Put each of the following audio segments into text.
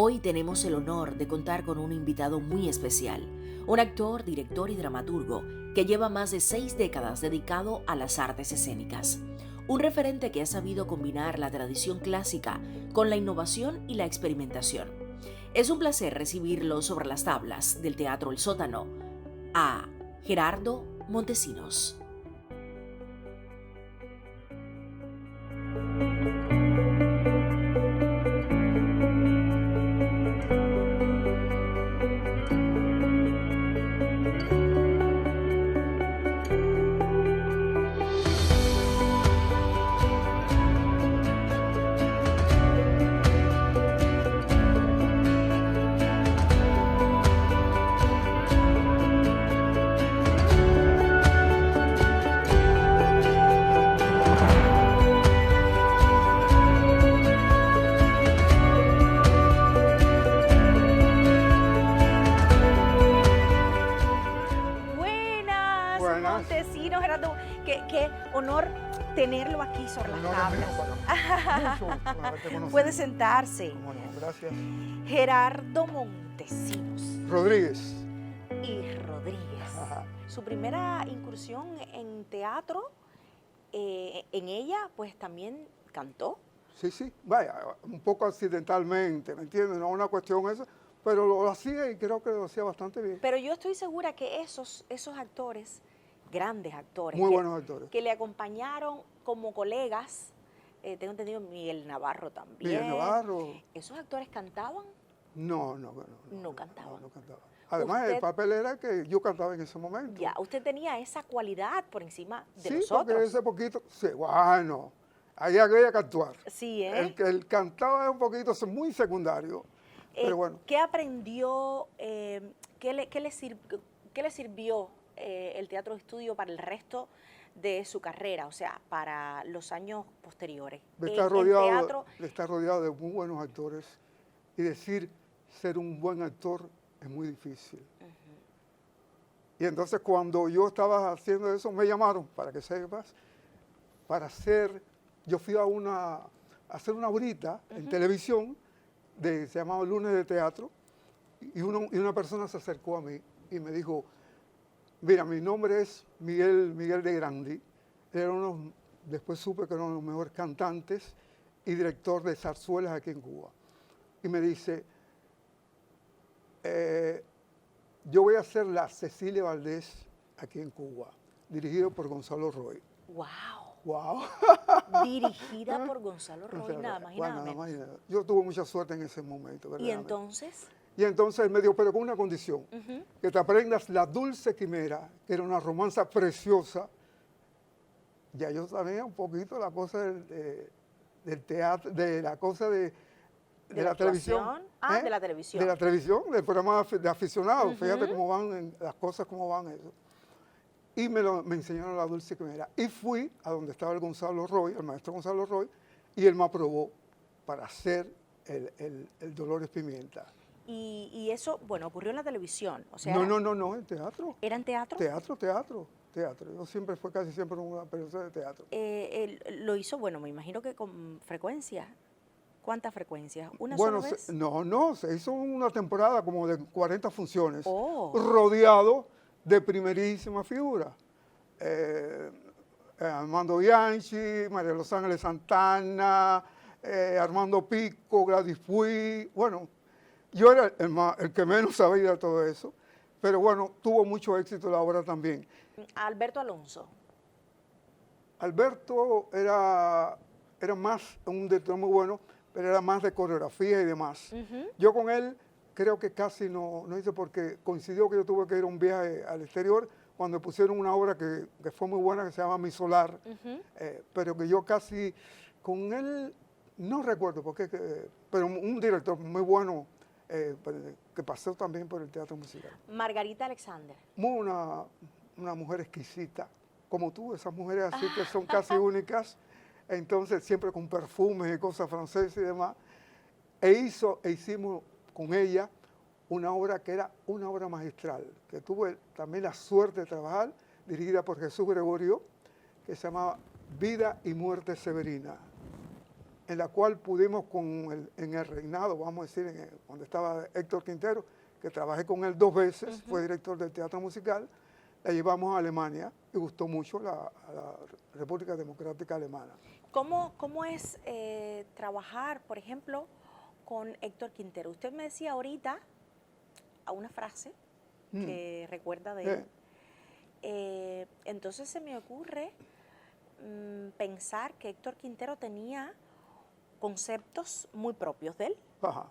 Hoy tenemos el honor de contar con un invitado muy especial, un actor, director y dramaturgo que lleva más de 6 décadas dedicado a las artes escénicas. Un referente que ha sabido combinar la tradición clásica con la innovación y la experimentación. Es un placer recibirlo sobre las tablas del Teatro El Sótano, a Gerardo Montesinos. Montesinos, Gerardo, qué honor tenerlo aquí sobre las tablas. Puede sentarse. Bueno, gracias. Gerardo Montesinos. Rodríguez. Y Rodríguez. Ajá. Su primera incursión en teatro, en ella pues también cantó. Sí, vaya, un poco accidentalmente, ¿me entiendes? No es una cuestión esa, pero lo hacía y creo que lo hacía bastante bien. Pero yo estoy segura que esos actores, grandes actores, muy buenos actores, que le acompañaron como colegas, tengo entendido Miguel Navarro también. Miguel Navarro. ¿Esos actores cantaban? No cantaban. No cantaban. Además, el papel era que yo cantaba en ese momento. Ya, usted tenía esa cualidad por encima de sí, los otros. Sí, porque ese poquito, sí, bueno, ahí había que actuar. Sí, ¿eh? El cantaba es un poquito muy secundario, pero bueno. ¿Qué aprendió, qué le sirvió el teatro de estudio para el resto de su carrera, o sea, para los años posteriores? De estar rodeado de muy buenos actores y decir ser un buen actor es muy difícil. Y entonces cuando yo estaba haciendo eso, me llamaron, para que sepas, yo fui a hacer una horita en televisión, se llamaba Lunes de Teatro, y una persona se acercó a mí y me dijo, mira, mi nombre es Miguel de Grandi, después supe que era uno de los mejores cantantes y director de zarzuelas aquí en Cuba. Y me dice, yo voy a hacer la Cecilia Valdés aquí en Cuba, dirigido por Gonzalo Roy. ¡Wow! Dirigida por Gonzalo Roy, nada más y nada menos. Yo tuve mucha suerte en ese momento, ¿verdad? ¿Y entonces? Y entonces él me dijo, pero con una condición, que te aprendas La Dulce Quimera, que era una romanza preciosa. Ya yo sabía un poquito la cosa del teatro, de la cosa de la televisión. De la televisión. De la televisión, del programa de aficionados. Fíjate cómo van las cosas, cómo van eso. Y me enseñaron La Dulce Quimera. Y fui a donde estaba el maestro Gonzalo Roy, y él me aprobó para hacer el Dolores Pimienta. Y eso, bueno, ocurrió en la televisión, o sea... No, en teatro. ¿Era en teatro? Teatro. Yo casi siempre una persona de teatro. Lo hizo, bueno, me imagino que con frecuencia. ¿Cuántas frecuencias? ¿Una sola vez? No, se hizo una temporada como de 40 funciones, rodeado de primerísima figura. Armando Bianchi, María Los Ángeles Santana, Armando Pico, Gladys Puy. Bueno, yo era el que menos sabía de todo eso, pero bueno, tuvo mucho éxito la obra también. Alberto Alonso. Alberto era más un director muy bueno, pero era más de coreografía y demás. Yo con él creo que casi no hice, porque coincidió que yo tuve que ir a un viaje al exterior cuando pusieron una obra que fue muy buena, que se llama Mi Solar, pero que yo casi con él no recuerdo, pero un director muy bueno que pasó también por el teatro musical. Margarita Alexander. Una mujer exquisita, como tú, esas mujeres así que son casi únicas. Entonces siempre con perfumes y cosas francesas y demás, hicimos con ella una obra que era una obra magistral, que tuve también la suerte de trabajar, dirigida por Jesús Gregorio, que se llamaba Vida y Muerte Severina. en la cual pudimos en el reinado, vamos a decir, cuando estaba Héctor Quintero, que trabajé con él 2 veces, fue director del teatro musical, la llevamos a Alemania y gustó mucho a la República Democrática Alemana. ¿Cómo es trabajar, por ejemplo, con Héctor Quintero? Usted me decía ahorita a una frase que recuerda de él. Entonces se me ocurre pensar que Héctor Quintero tenía conceptos muy propios de él. Ajá.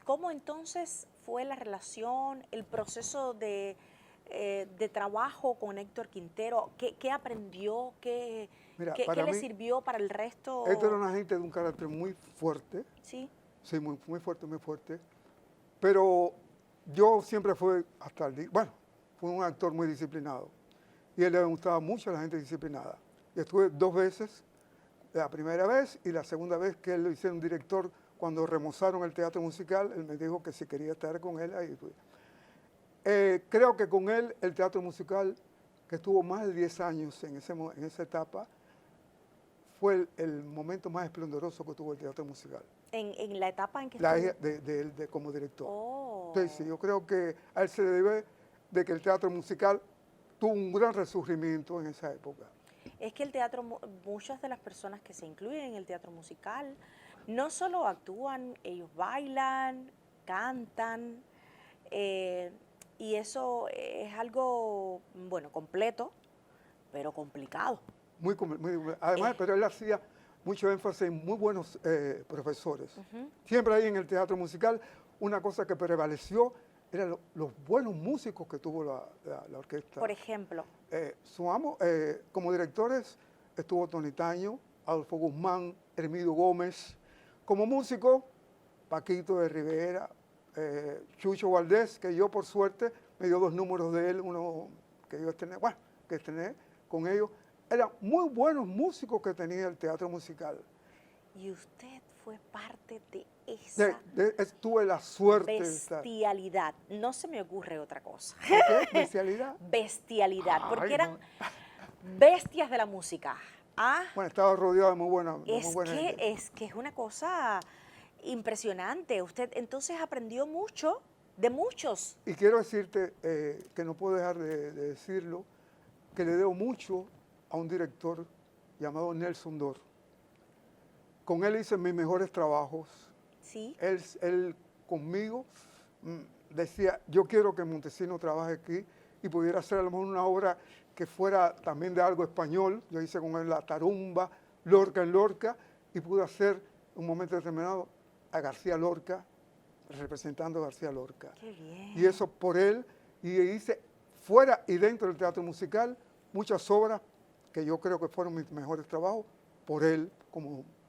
¿Cómo entonces fue la relación, el proceso de trabajo con Héctor Quintero? ¿Qué aprendió? ¿Qué le sirvió para el resto? Héctor era una gente de un carácter muy fuerte. Sí. Sí, muy fuerte, muy fuerte. Pero yo siempre fui, fui un actor muy disciplinado. Y a él le gustaba mucho a la gente disciplinada. Y estuve 2 veces, la primera vez y la segunda vez que él lo hicieron director, cuando remozaron el teatro musical, él me dijo que si quería estar con él, ahí fui. Creo que con él, el teatro musical, que estuvo más de 10 años en esa etapa, fue el momento más esplendoroso que tuvo el teatro musical. ¿En la etapa en que de él como director. Oh. Sí, yo creo que a él se le debe de que el teatro musical tuvo un gran resurgimiento en esa época. Es que el teatro, muchas de las personas que se incluyen en el teatro musical, no solo actúan, ellos bailan, cantan, y eso es algo, bueno, completo, pero complicado. Además, pero él hacía mucho énfasis en muy buenos profesores. Siempre ahí en el teatro musical, una cosa que prevaleció eran los buenos músicos que tuvo la orquesta. Por ejemplo. Como directores estuvo Tony Taño, Adolfo Guzmán, Hermidio Gómez. Como músico, Paquito de Rivera, Chucho Valdés, que yo por suerte me dio 2 números de él, uno que yo estrené con ellos. Eran muy buenos músicos que tenía el teatro musical. Y usted fue parte de esa tuve la suerte bestialidad. No se me ocurre otra cosa. ¿Qué? ¿Bestialidad? Bestialidad, porque eran bestias de la música. Bueno, estaba rodeado de muy buena gente. Es que es una cosa impresionante. Usted entonces aprendió mucho de muchos. Y quiero decirte, que no puedo dejar de decirlo, que le debo mucho a un director llamado Nelson Dor. Con él hice mis mejores trabajos. Sí. Él conmigo decía, yo quiero que Montesino trabaje aquí y pudiera hacer a lo mejor una obra que fuera también de algo español. Yo hice con él La Tarumba, Lorca en Lorca, y pude hacer un momento determinado a García Lorca, representando a García Lorca. Qué bien. Y eso por él, y hice fuera y dentro del teatro musical muchas obras que yo creo que fueron mis mejores trabajos por él,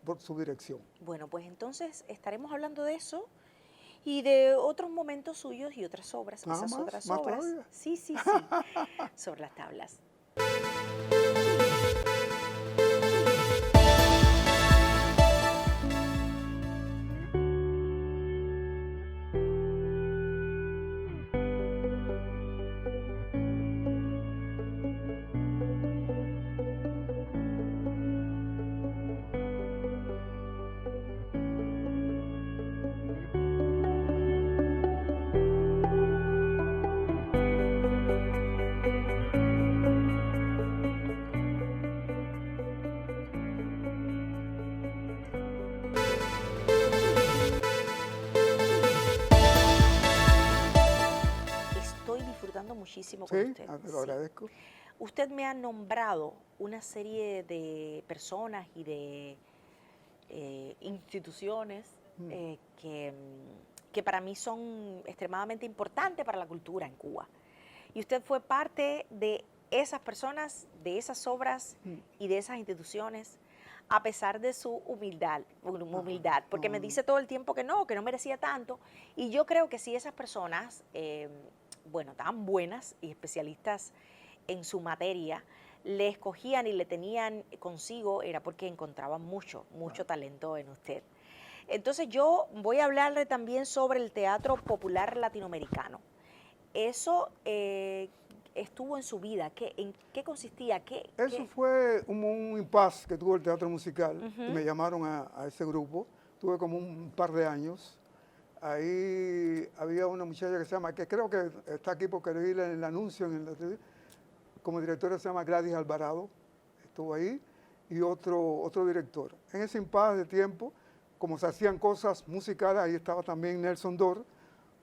por su dirección. Bueno, pues entonces estaremos hablando de eso y de otros momentos suyos y otras obras, esas otras obras. Todavía. Sí, sobre las tablas. Muchísimo con usted. Te lo agradezco. Usted me ha nombrado una serie de personas y de instituciones que para mí son extremadamente importantes para la cultura en Cuba. Y usted fue parte de esas personas, de esas obras y de esas instituciones, a pesar de su humildad, porque me dice todo el tiempo que no merecía tanto. Y yo creo que si esas personas, tan buenas y especialistas en su materia, le escogían y le tenían consigo, era porque encontraban mucho talento en usted. Entonces yo voy a hablarle también sobre el teatro popular latinoamericano. Eso estuvo en su vida? ¿En qué consistía? Eso fue un impasse que tuvo el teatro musical. Y me llamaron a ese grupo. Tuve como un par de años. Ahí había una muchacha que se llama, que creo que está aquí porque leí el anuncio en la TV, como directora se llama Gladys Alvarado, estuvo ahí, y otro director. En ese impasse de tiempo, como se hacían cosas musicales, ahí estaba también Nelson Dor.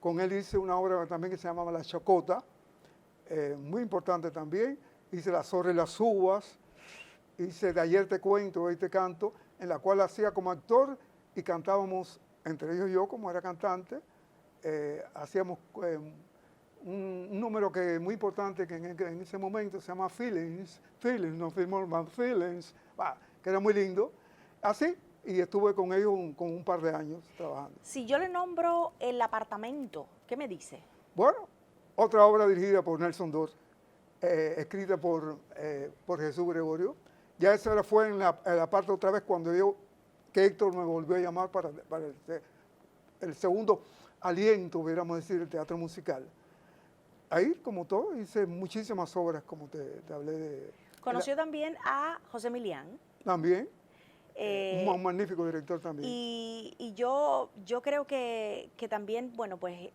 Con él hice una obra también que se llamaba La Chacota, muy importante también. Hice La Zorra y las Uvas, hice De Ayer te cuento, hoy te canto, en la cual hacía como actor y cantábamos, entre ellos yo, como era cantante, hacíamos un número que muy importante que en ese momento se llama Feelings, no Feelings, que era muy lindo. Así, y estuve con ellos con un par de años trabajando. Si yo le nombro El apartamento, ¿qué me dice? Bueno, otra obra dirigida por Nelson Dor, escrita por Jesús Gregorio. Ya esa fue en la parte otra vez cuando que Héctor me volvió a llamar para el segundo aliento, pudiéramos decir, del teatro musical. Ahí, como todo, hice muchísimas obras, como te hablé de... Conoció también a José Milián. También, un magnífico director también. Y yo creo que también, bueno, pues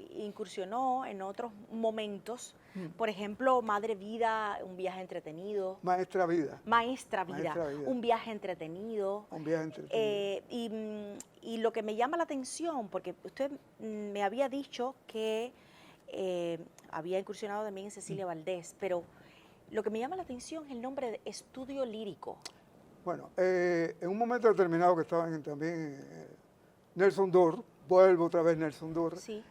incursionó en otros momentos. Por ejemplo, Madre Vida, un viaje entretenido. Maestra Vida. Maestra Vida, un viaje entretenido. Un viaje entretenido. Y lo que me llama la atención, porque usted me había dicho que había incursionado también en Cecilia Valdés, pero lo que me llama la atención es el nombre de Estudio Lírico. Bueno, en un momento determinado que estaban también Nelson Dor, vuelvo otra vez Nelson Dor, Sí.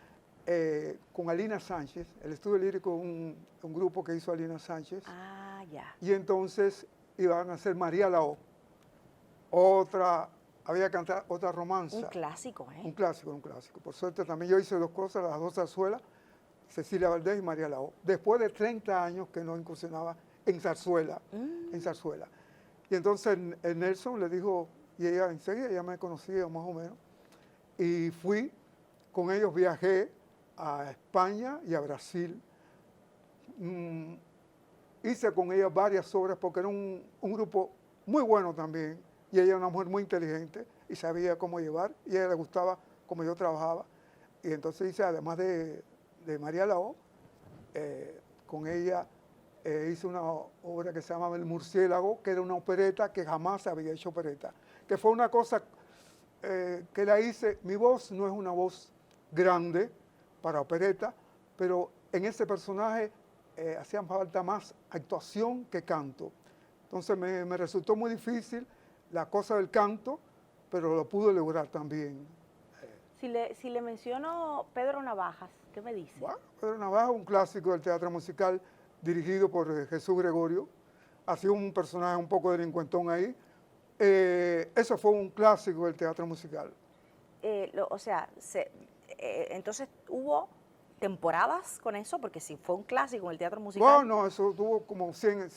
con Alina Sánchez, el Estudio Lírico, un grupo que hizo Alina Sánchez. Ah, ya. Y entonces iban a hacer María Lao, había que cantar otra romanza. Un clásico, ¿eh? Un clásico. Por suerte también yo hice dos cosas, las dos zarzuelas, Cecilia Valdés y María Lao, después de 30 años que no incursionaba en zarzuela, Y entonces Nelson le dijo, y ella enseguida ya me conocía más o menos, y fui, con ellos viajé a España y a Brasil. Hice con ella varias obras porque era un grupo muy bueno también, y ella era una mujer muy inteligente y sabía cómo llevar, y a ella le gustaba cómo yo trabajaba. Y entonces hice, además de María Lao, con ella hice una obra que se llamaba El Murciélago, que era una opereta que jamás se había hecho opereta, que fue una cosa que la hice. Mi voz no es una voz grande para opereta, pero en ese personaje hacían falta más actuación que canto. Entonces me resultó muy difícil la cosa del canto, pero lo pude lograr también. Si le menciono Pedro Navajas, ¿qué me dice? Bueno, Pedro Navajas, un clásico del teatro musical dirigido por Jesús Gregorio. Ha sido un personaje un poco delincuentón ahí. Eso fue un clásico del teatro musical. Entonces hubo temporadas con eso, porque si fue un clásico en el teatro musical. No, eso tuvo como 100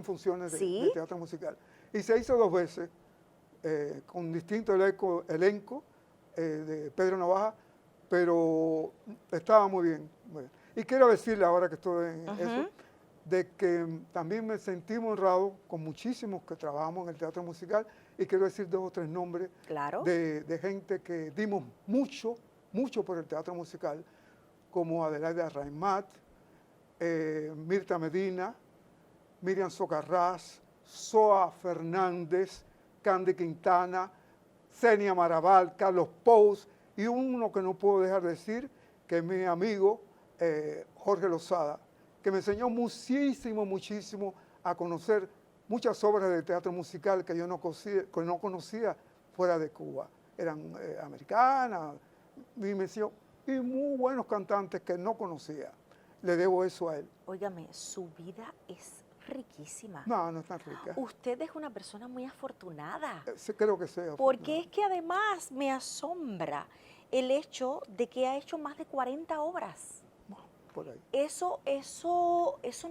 funciones de teatro musical. Y se hizo 2 veces, con distinto elenco de Pedro Navaja, pero estaba muy bien. Y quiero decirle, ahora que estoy en eso, de que también me sentí muy honrado con muchísimos que trabajamos en el teatro musical, y quiero decir 2 o 3 nombres de gente que dimos mucho por el teatro musical, como Adelaida Raimat, Mirta Medina, Miriam Socarrás, Soa Fernández, Candy Quintana, Zenia Maraval, Carlos Pous, y uno que no puedo dejar de decir, que es mi amigo Jorge Lozada, que me enseñó muchísimo a conocer muchas obras de teatro musical que yo no conocía fuera de Cuba. Eran americanas, y me enseñó, y muy buenos cantantes que no conocía. Le debo eso a él. Óigame, su vida es riquísima. No es tan rica. Usted es una persona muy afortunada. Creo que sea. Porque es que además me asombra el hecho de que ha hecho más de 40 obras. Por ahí. Eso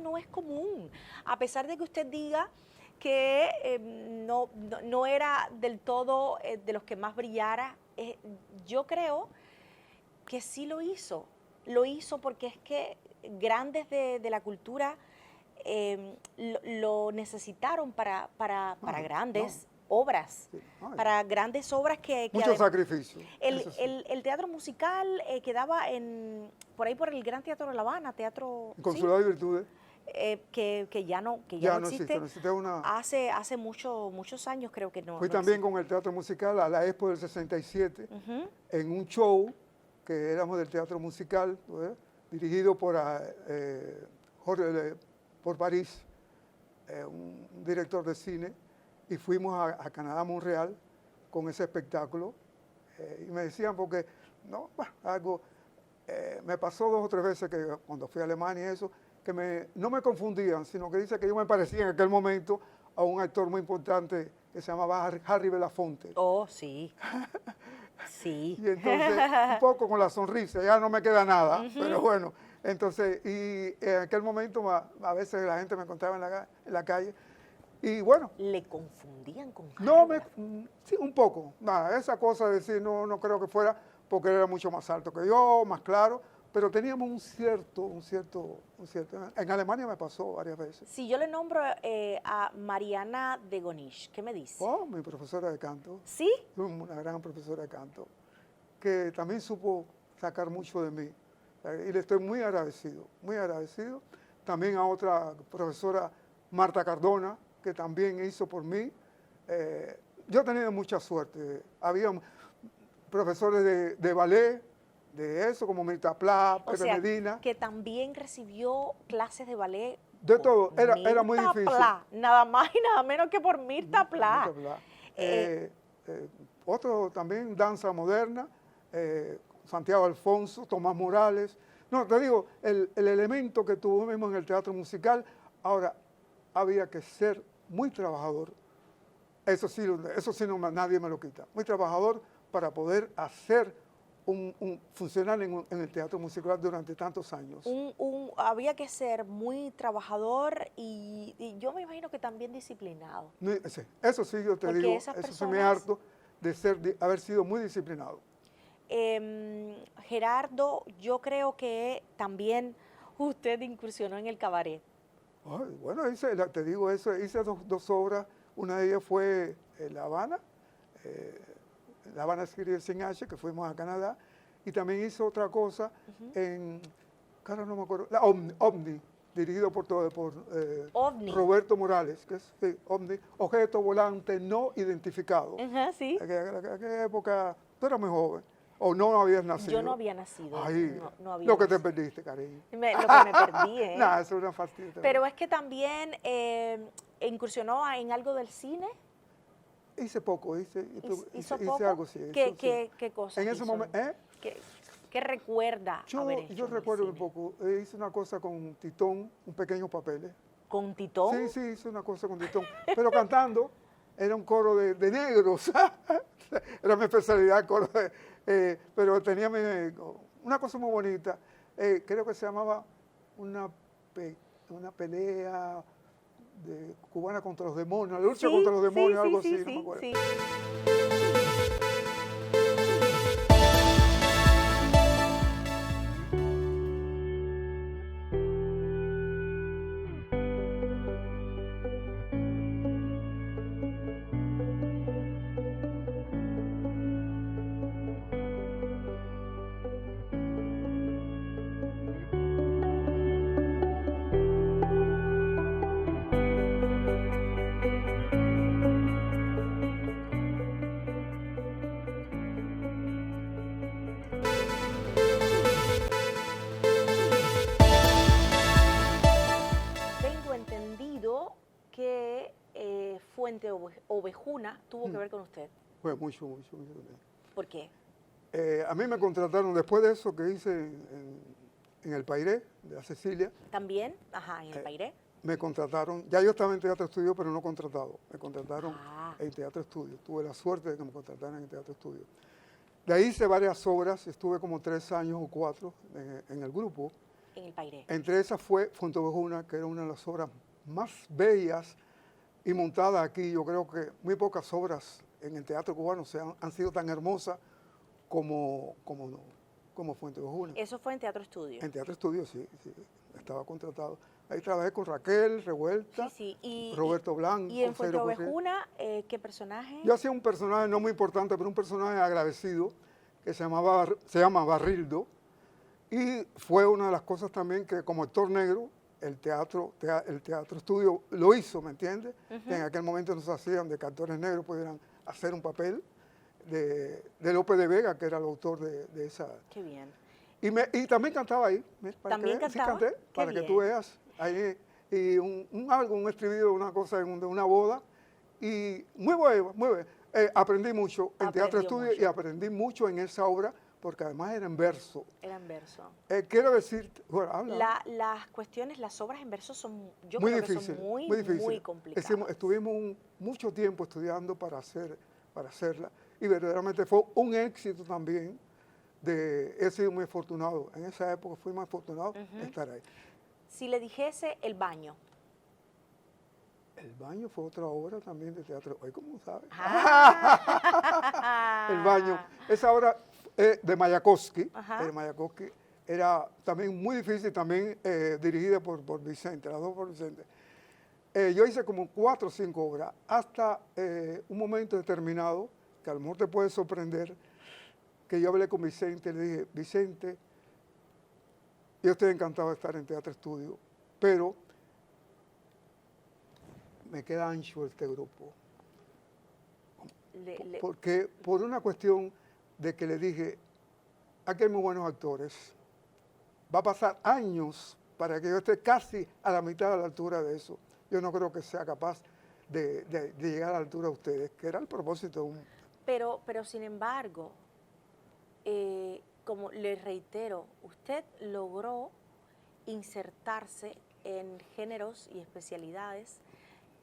no es común. A pesar de que usted diga que no era del todo de los que más brillara, yo creo que sí lo hizo. Lo hizo porque es que grandes de la cultura lo necesitaron para grandes obras, Sí. Ay, para grandes obras que mucho sacrificio. Eso sí. el teatro musical quedaba por ahí por el Gran Teatro de La Habana, teatro En Consulado de Virtudes que ya no ya no existe. existe una... Hace muchos años creo que no. Fui no también existe. con el teatro musical a la Expo del 67 Ujú. en un show que éramos del teatro musical, ¿verdad? Dirigido por Jorge por París, un director de cine, y fuimos a Canadá, Montreal, con ese espectáculo. Y me decían, porque no, bueno, algo, me pasó 2 o 3 veces que cuando fui a Alemania y eso, que no me confundían, sino que dice que yo me parecía en aquel momento a un actor muy importante que se llamaba Harry Belafonte. Oh, sí. Sí. Y entonces, un poco con la sonrisa, ya no me queda nada, pero bueno, entonces, y en aquel momento a veces la gente me encontraba en la calle, y bueno, Le confundían con no Harry sí, un poco, nada, esa cosa de decir, no creo que fuera, porque él era mucho más alto que yo, más claro, pero teníamos un cierto, en Alemania me pasó varias veces. Si yo le nombro a Mariana de Gonish, ¿qué me dice? Oh, mi profesora de canto, ¿Sí? una gran profesora de canto, que también supo sacar mucho de mí. Y le estoy muy agradecido, muy agradecido. También a otra profesora, Marta Cardona, que también hizo por mí. Yo he tenido mucha suerte. Había profesores de ballet, de eso, como Mirta Pla, O Pepe sea, Medina. que también recibió clases de ballet. De por todo, era muy Mirta difícil. Pla, nada más y nada menos que por Mirta Pla. Mirta Pla. Otro también, danza moderna, Santiago Alfonso, Tomás Morales. No, te digo, el elemento que tuvimos en el teatro musical, ahora había que ser muy trabajador. Eso sí nadie me lo quita. Muy trabajador para poder hacer funcionar en el teatro musical durante tantos años. Había que ser muy trabajador y yo me imagino que también disciplinado. Sí, eso sí, yo te Porque digo, esas eso sí me personas- harto de haber sido muy disciplinado. Gerardo, yo creo que también usted incursionó en el cabaret. Ay, bueno, te digo eso, hice 2 obras, una de ellas fue La Habana escribir sin H, que fuimos a Canadá, y también hice otra cosa en, cara no me acuerdo, la OVNI, dirigido por OVNI. Roberto Morales, que es OVNI, objeto volante no identificado. Ajá, sí. En aquella época, tú eras muy joven, o no habías nacido. Yo no había nacido. Ay, no había lo que te nacido. perdiste, cariño. Lo que me perdí, ¿eh? Nada, eso es una fastidio. Pero es que también incursionó en algo del cine. Hice poco, hice ¿Hizo hice poco? algo, sí. ¿Qué cosas En ese hizo? momento, ¿Qué recuerda haber hecho yo en el recuerdo un cine? poco, hice una cosa con Titón, un pequeño papel. ¿Con Titón? Sí, hice una cosa con Titón, pero cantando, era un coro de negros, era mi especialidad, el coro pero tenía una cosa muy bonita, creo que se llamaba una pelea cubana contra los demonios, la lucha contra los demonios, algo así, no me acuerdo. Sí. Tengo entendido que Fuente Ovejuna tuvo que ver con usted. Fue mucho. ¿Por qué? A mí me contrataron después de eso que hice en el Pairé, de la Cecilia, También, ajá, en el Pairé. me contrataron, ya yo estaba en Teatro Estudio, pero no contratado, me contrataron Ah. en Teatro Estudio, tuve la suerte de que me contrataran en Teatro Estudio. De ahí hice varias obras, estuve como 3 años o 4 en el grupo. En el Pairé. Entre esas fue Fuente Ovejuna, que era una de las obras más bellas y montadas aquí. Yo creo que muy pocas obras en el teatro cubano han sido tan hermosas como como Fuente Ojuna. Eso fue en Teatro Estudio. En Teatro Estudio, sí, sí, estaba contratado. Ahí trabajé con Raquel Revuelta, Sí, sí. Roberto Blanco. ¿Y en Fuente Cero Correa. Ovejuna, qué personaje? Yo hacía un personaje no muy importante, pero un personaje agradecido, que se llama Barrildo, y fue una de las cosas también que como actor negro, el teatro Estudio lo hizo, ¿me entiendes? Que en aquel momento no se hacían de que actores negros pudieran hacer un papel de Lope de Vega, que era el autor de esa. Qué bien. Y también cantaba ahí. ¿También cantaba? Sí, canté, para que tú veas. Ahí, y un estribillo, una cosa de una boda. Y muy bueno, muy bueno. Aprendí mucho en Teatro Estudio y aprendí mucho en esa obra, porque además era en verso. Era en verso. Quiero decir, bueno, habla. Las cuestiones, las obras en verso son, yo muy creo difícil, que son muy, difícil. muy complicadas. Estuvimos mucho tiempo estudiando para hacerla, y verdaderamente fue un éxito también. He sido muy afortunado, en esa época fui muy afortunado de estar ahí. Si le dijese El Baño. El Baño fue otra obra también de teatro. Hoy, ¿cómo sabes? Ah. El Baño. Esa obra de Mayakovsky, Ajá. era también muy difícil, también dirigida por Vicente, las dos por Vicente. Yo hice como 4 o 5 obras, hasta un momento determinado, que a lo mejor te puede sorprender, que yo hablé con Vicente y le dije, Vicente, yo estoy encantado de estar en Teatro Estudio, pero me queda ancho este grupo. Porque por una cuestión de que le dije, aquí hay muy buenos actores, va a pasar años para que yo esté casi a la mitad de la altura de eso. Yo no creo que sea capaz de llegar a la altura de ustedes, que era el propósito de un... Pero sin embargo, como le reitero, usted logró insertarse en géneros y especialidades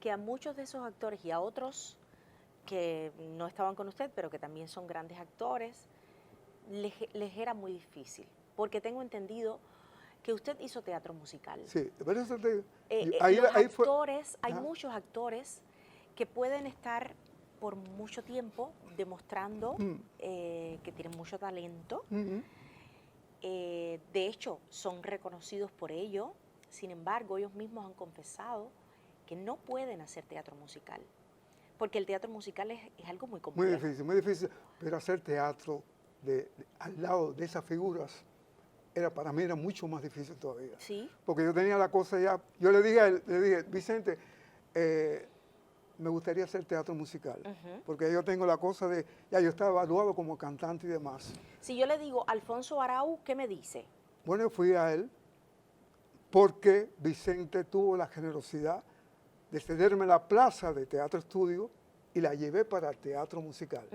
que a muchos de esos actores y a otros que no estaban con usted, pero que también son grandes actores, les era muy difícil. Porque tengo entendido que usted hizo teatro musical. Sí, pero eso te... Hay muchos actores que pueden estar por mucho tiempo demostrando que tienen mucho talento. De hecho, son reconocidos por ello. Sin embargo, ellos mismos han confesado que no pueden hacer teatro musical. Porque el teatro musical es algo muy complejo. Muy difícil. Pero hacer teatro al lado de esas figuras, para mí era mucho más difícil todavía. Sí. Porque yo tenía la cosa ya, yo le dije a él, Vicente, me gustaría hacer teatro musical, porque yo tengo la cosa de, ya yo estaba evaluado como cantante y demás. Si yo le digo Alfonso Arau, ¿qué me dice? Bueno, yo fui a él porque Vicente tuvo la generosidad de cederme la plaza de Teatro Estudio y la llevé para el teatro musical.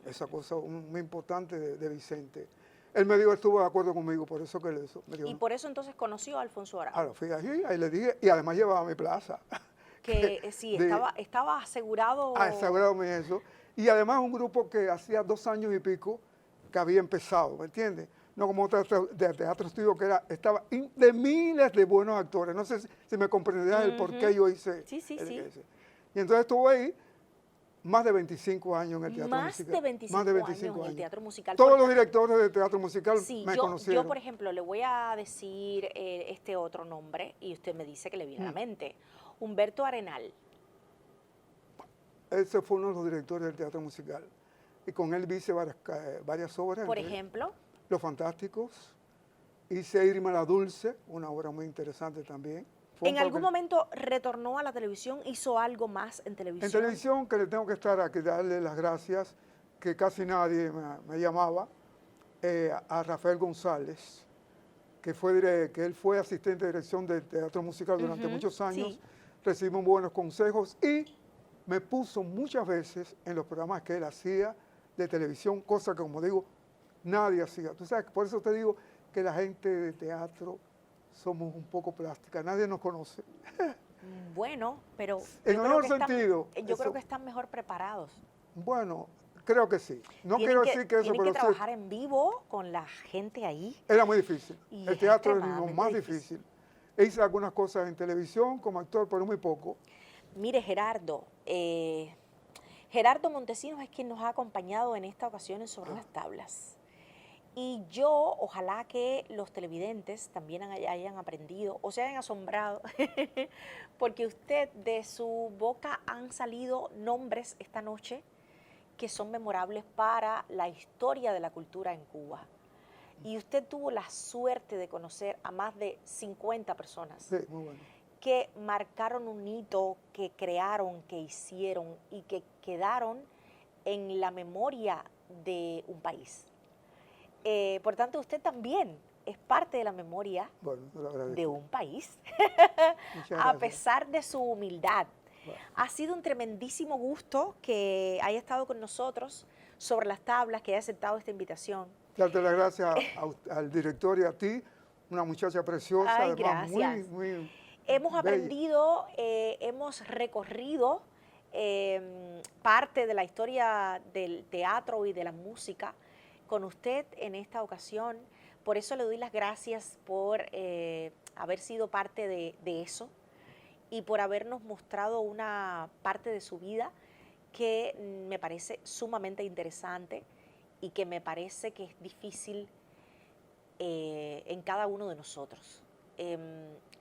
Esa cosa muy importante de Vicente. Él me dijo, estuvo de acuerdo conmigo, por eso que me dijo. Y por eso entonces conoció a Alfonso Arau. Ahora fui ahí le dije, y además llevaba mi plaza. Que sí, estaba asegurado. Asegurado eso. Y además un grupo que hacía 2 años y pico que había empezado, ¿me entiendes? No como de Teatro Estudio, que estaba de miles de buenos actores. No sé si me comprenderás el por qué yo hice. Sí. Y entonces estuve ahí más de 25 años en el teatro musical. Más de 25 años en el teatro musical. Todos los directores de teatro musical me conocieron. Yo, por ejemplo, le voy a decir este otro nombre y usted me dice que le viene a la mente. Humberto Arenal. Ese fue uno de los directores del teatro musical. Y con él hice varias obras. Por ejemplo. Los Fantásticos. Hice Irma la Dulce, una obra muy interesante también. ¿En algún momento retornó a la televisión? ¿Hizo algo más en televisión? En televisión, que le tengo que estar aquí, darle las gracias, que casi nadie me llamaba, a Rafael González, que él fue asistente de dirección del teatro musical durante muchos años. Sí. Recibimos buenos consejos y me puso muchas veces en los programas que él hacía de televisión, cosa que, como digo, nadie hacía. Tú sabes, por eso te digo que la gente de teatro somos un poco plástica, nadie nos conoce. Bueno, pero en otro sentido. Yo creo que están mejor preparados. Bueno, creo que sí. No quiero decir que eso, pero tienen que trabajar en vivo con la gente ahí. Era muy difícil. El teatro es lo más difícil. Hice algunas cosas en televisión como actor, pero muy poco. Mire, Gerardo, Gerardo Montesinos es quien nos ha acompañado en esta ocasión en Sobre las Tablas. Y yo, ojalá que los televidentes también hayan aprendido o se hayan asombrado, porque usted, de su boca han salido nombres esta noche que son memorables para la historia de la cultura en Cuba. Y usted tuvo la suerte de conocer a más de 50 personas. Sí, muy bueno. Que marcaron un hito, que crearon, que hicieron y que quedaron en la memoria de un país. Por tanto, usted también es parte de la memoria de un país, a pesar de su humildad. Bueno. Ha sido un tremendísimo gusto que haya estado con nosotros sobre las tablas, que haya aceptado esta invitación. Darte las gracias al director y a ti, una muchacha preciosa, Ay, además gracias. muy hemos bella. Aprendido, hemos recorrido parte de la historia del teatro y de la música con usted en esta ocasión. Por eso le doy las gracias por haber sido parte de eso y por habernos mostrado una parte de su vida que me parece sumamente interesante y que me parece que es difícil en cada uno de nosotros.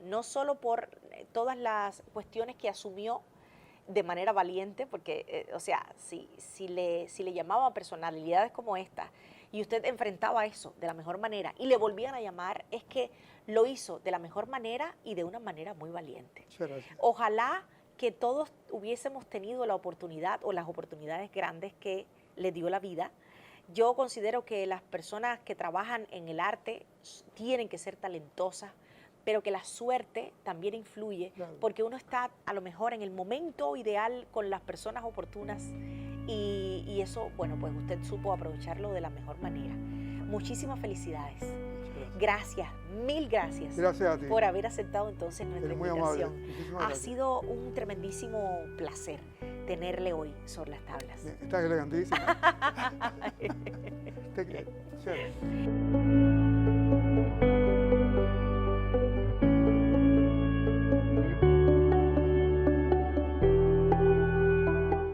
No solo por todas las cuestiones que asumió de manera valiente, porque, o sea, si le llamaban personalidades como esta y usted enfrentaba eso de la mejor manera y le volvían a llamar, es que lo hizo de la mejor manera y de una manera muy valiente. Ojalá que todos hubiésemos tenido la oportunidad o las oportunidades grandes que le dio la vida. Yo considero que las personas que trabajan en el arte tienen que ser talentosas, pero que la suerte también influye, claro, porque uno está a lo mejor en el momento ideal con las personas oportunas y eso, bueno, pues usted supo aprovecharlo de la mejor manera. Muchísimas felicidades. Gracias, mil gracias. Gracias a ti por haber aceptado entonces nuestra invitación. Ha gracias. Sido un tremendísimo placer tenerle hoy sobre las tablas. Estás elegantísima. Te quiero.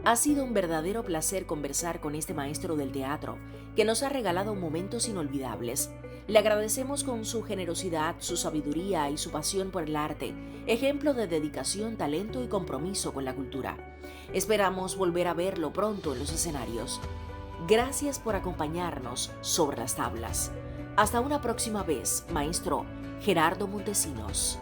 Ha sido un verdadero placer conversar con este maestro del teatro, que nos ha regalado momentos inolvidables. Le agradecemos con su generosidad, su sabiduría y su pasión por el arte, ejemplo de dedicación, talento y compromiso con la cultura. Esperamos volver a verlo pronto en los escenarios. Gracias por acompañarnos sobre las tablas. Hasta una próxima vez, maestro Gerardo Montesinos.